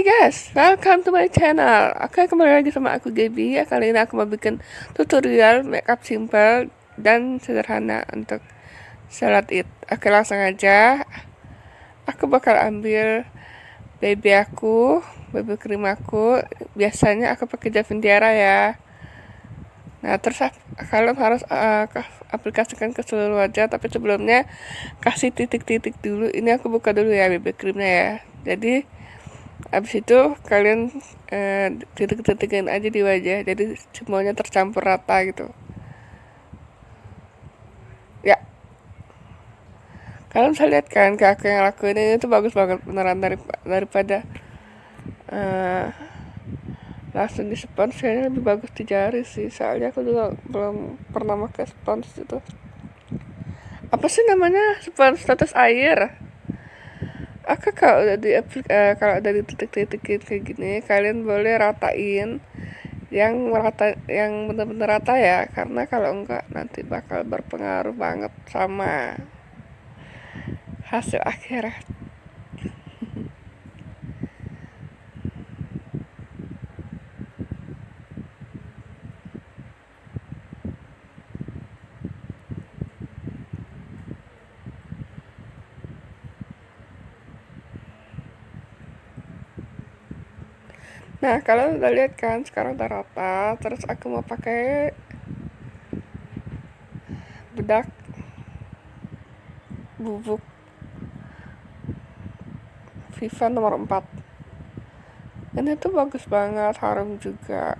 guys, welcome to my channel. Oke, kembali lagi sama aku Gabby. Kali ini aku mau bikin tutorial makeup simple dan sederhana untuk salat id. Oke, langsung aja. Aku bakal ambil baby cream aku. Biasanya aku pakai Maafin ya. Nah, terus kalian harus aplikasikan ke seluruh wajah, tapi sebelumnya kasih titik-titik dulu. Ini aku buka dulu ya baby creamnya ya. Jadi abis itu kalian titik-titikin aja di wajah, jadi semuanya tercampur rata gitu ya. Kalian bisa lihat kan, kayak aku yang lakuin ini tuh bagus banget beneran, daripada langsung di spons. Kayaknya lebih bagus di jari sih, soalnya aku juga belum pernah pakai spons itu. Apa sih namanya, spons status air. Aku kalau udah dititik-titikin kayak gini, kalian boleh ratain yang bener-bener rata ya, karena kalau enggak nanti bakal berpengaruh banget sama hasil akhirnya. Nah, kalian udah lihat kan, sekarang udah rata. Terus aku mau pakai bedak bubuk Viva nomor 4. Ini tuh bagus banget, harum juga.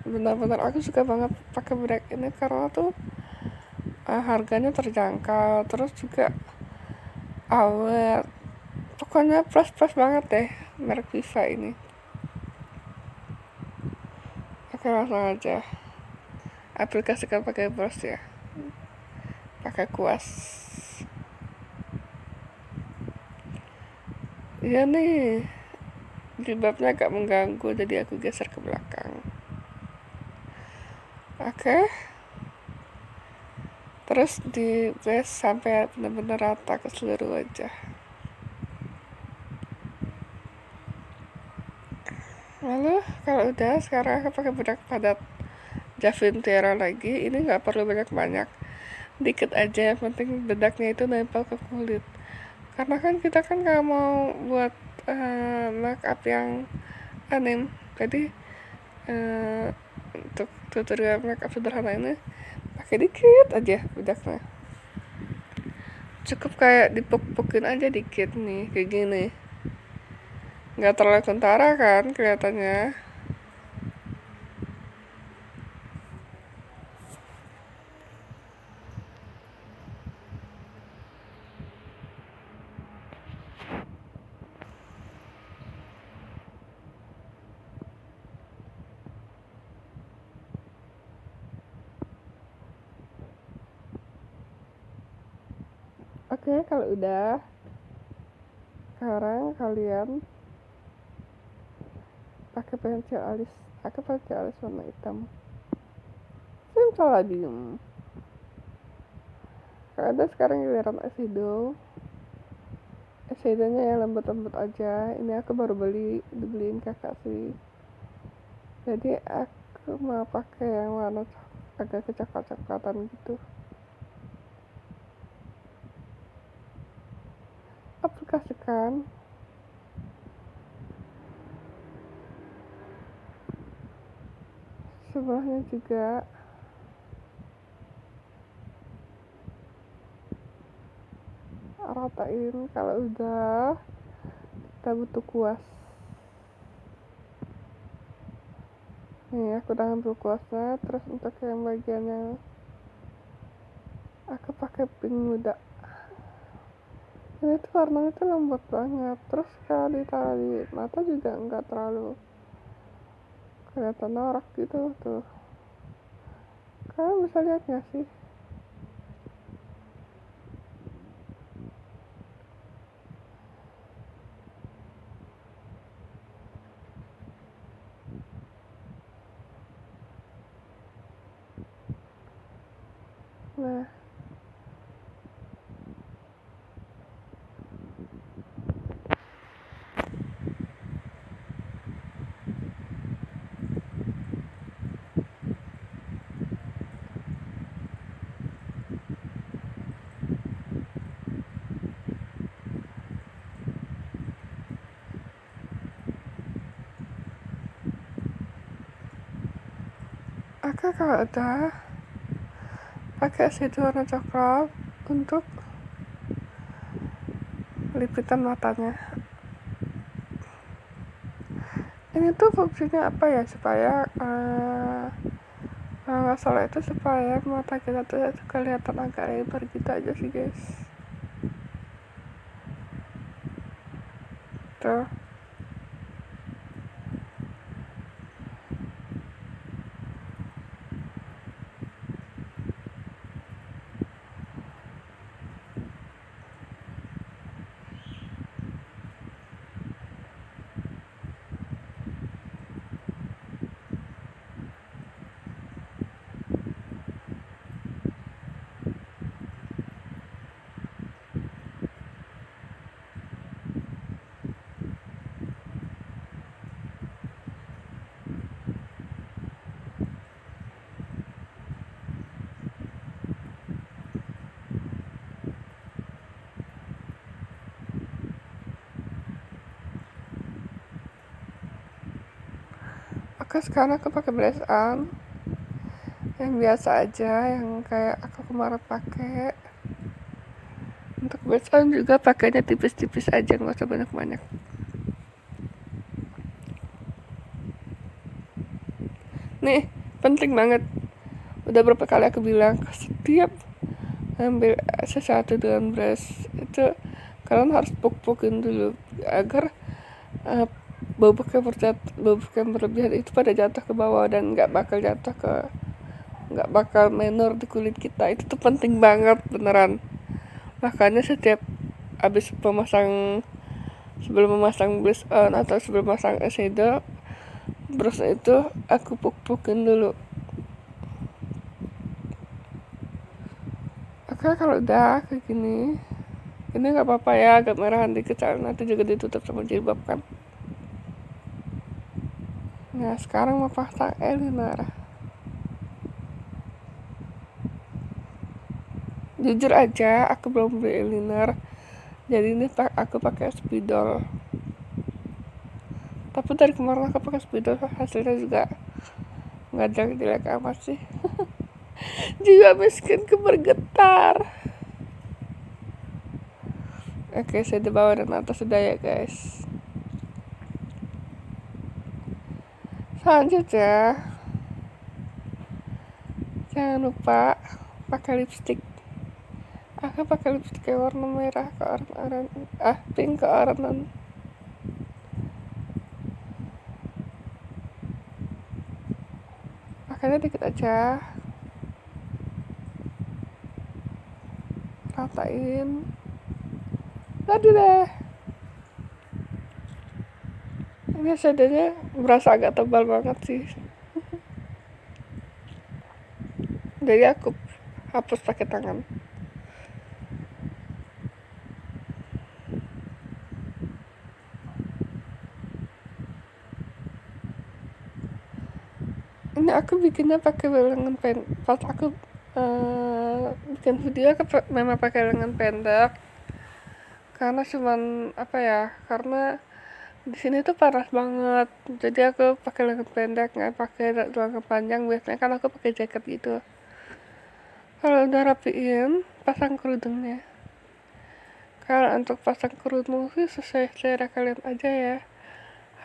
Benar-benar aku suka banget pakai bedak ini karena tuh harganya terjangkau, terus juga awet. Pokoknya plus banget deh merek Viva ini. Oke, langsung aja aplikasikan pakai brush ya, pakai kuas. Iya nih, jilbabnya agak mengganggu, jadi aku geser ke belakang. Oke, terus di base sampai benar-benar rata ke seluruh wajah. Lalu kalau udah, sekarang aku pakai bedak padat Javin Tiara lagi. Ini nggak perlu banyak-banyak, dikit aja, yang penting bedaknya itu nempel ke kulit. Karena kan kita kan nggak mau buat make up yang aneh, jadi untuk tutorial make up sederhana ini pakai dikit aja bedaknya. Cukup kayak dipuk-pukin aja dikit nih, kayak gini. Nggak terlalu kentara kan kelihatannya. Oke, kalau udah, sekarang kalian pakai pensil alis. Aku pakai alis warna hitam. Simsaladium. Kalau ada sekarang giliran eyeshadow-nya yang lembut-lembut aja. Ini aku baru dibeliin kakak sih. Jadi aku mau pakai yang warna agak kecoklat-coklatan gitu. Aplikasikan. Sebelahnya juga. Ratain. Kalau udah, kita butuh kuas. Nih, aku udah ambil kuasnya. Terus untuk yang bagian yang aku pakai pink muda. Ini tuh warnanya tuh lembut banget. Terus kalau ditaruh di mata juga nggak terlalu kelihatan norak gitu tuh. Kalian bisa lihat nggak sih? Nah, kalau udah pakai sidu warna coklat untuk lipitan matanya. Ini tuh fungsinya apa ya, supaya kalau nggak salah itu supaya mata kita tuh kelihatan agak lebar gitu aja sih guys. Tuh. Oke, sekarang aku pakai blush on yang biasa aja, yang kayak aku kemarin pakai. Untuk blush on juga pakainya tipis-tipis aja, nggak usah banyak-banyak. Nih, penting banget. Udah berapa kali aku bilang, setiap ambil sesuatu dengan brush itu kalian harus puk-pukin dulu agar bubuk yang berlebihan itu pada jatuh ke bawah dan nggak bakal menor di kulit kita. Itu tuh penting banget beneran. Makanya setiap sebelum memasang blush on atau sebelum memasang eyeshadow, brush itu aku puk-pukin dulu. Oke, kalau udah kayak gini, ini nggak apa-apa ya, agak merahan dikit, nanti juga ditutup sama jilbab kan. Nah, sekarang mau pasang eyeliner. Jujur aja, aku belum beli eyeliner, jadi ini aku pakai spidol. Tapi dari kemarin aku pakai spidol, hasilnya juga nggak jelek amat sih. Juga miskinku bergetar. Oke, saya di bawah dan atas sudah ya guys. Selanjutnya, jangan lupa pakai lipstick. Aku pakai lipstick yang warna merah ke oranye, pink ke oranye. Pakainya dikit aja, ratain, tadi deh. Ini shadownya berasa agak tebal banget sih, jadi aku hapus pakai tangan. Ini aku bikinnya pakai lengan pendek. Pas aku bikin video aku memang pakai lengan pendek karena karena di sini tuh panas banget, jadi aku pakai lengan pendek, nggak pakai lengan panjang. Biasanya kan aku pakai jaket gitu. Kalau udah rapiin, pasang kerudungnya. Kalau untuk pasang kerudung sih sesuai selera kalian aja ya.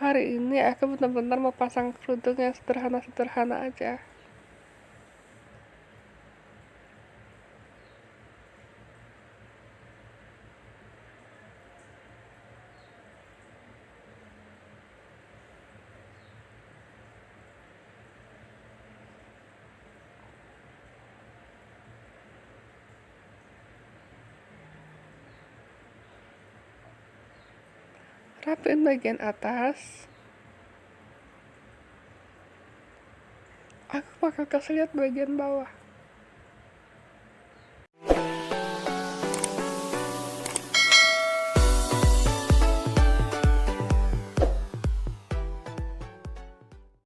Hari ini aku benar-benar mau pasang kerudung yang sederhana aja. Rapiin bagian atas. Aku bakal kasih lihat bagian bawah.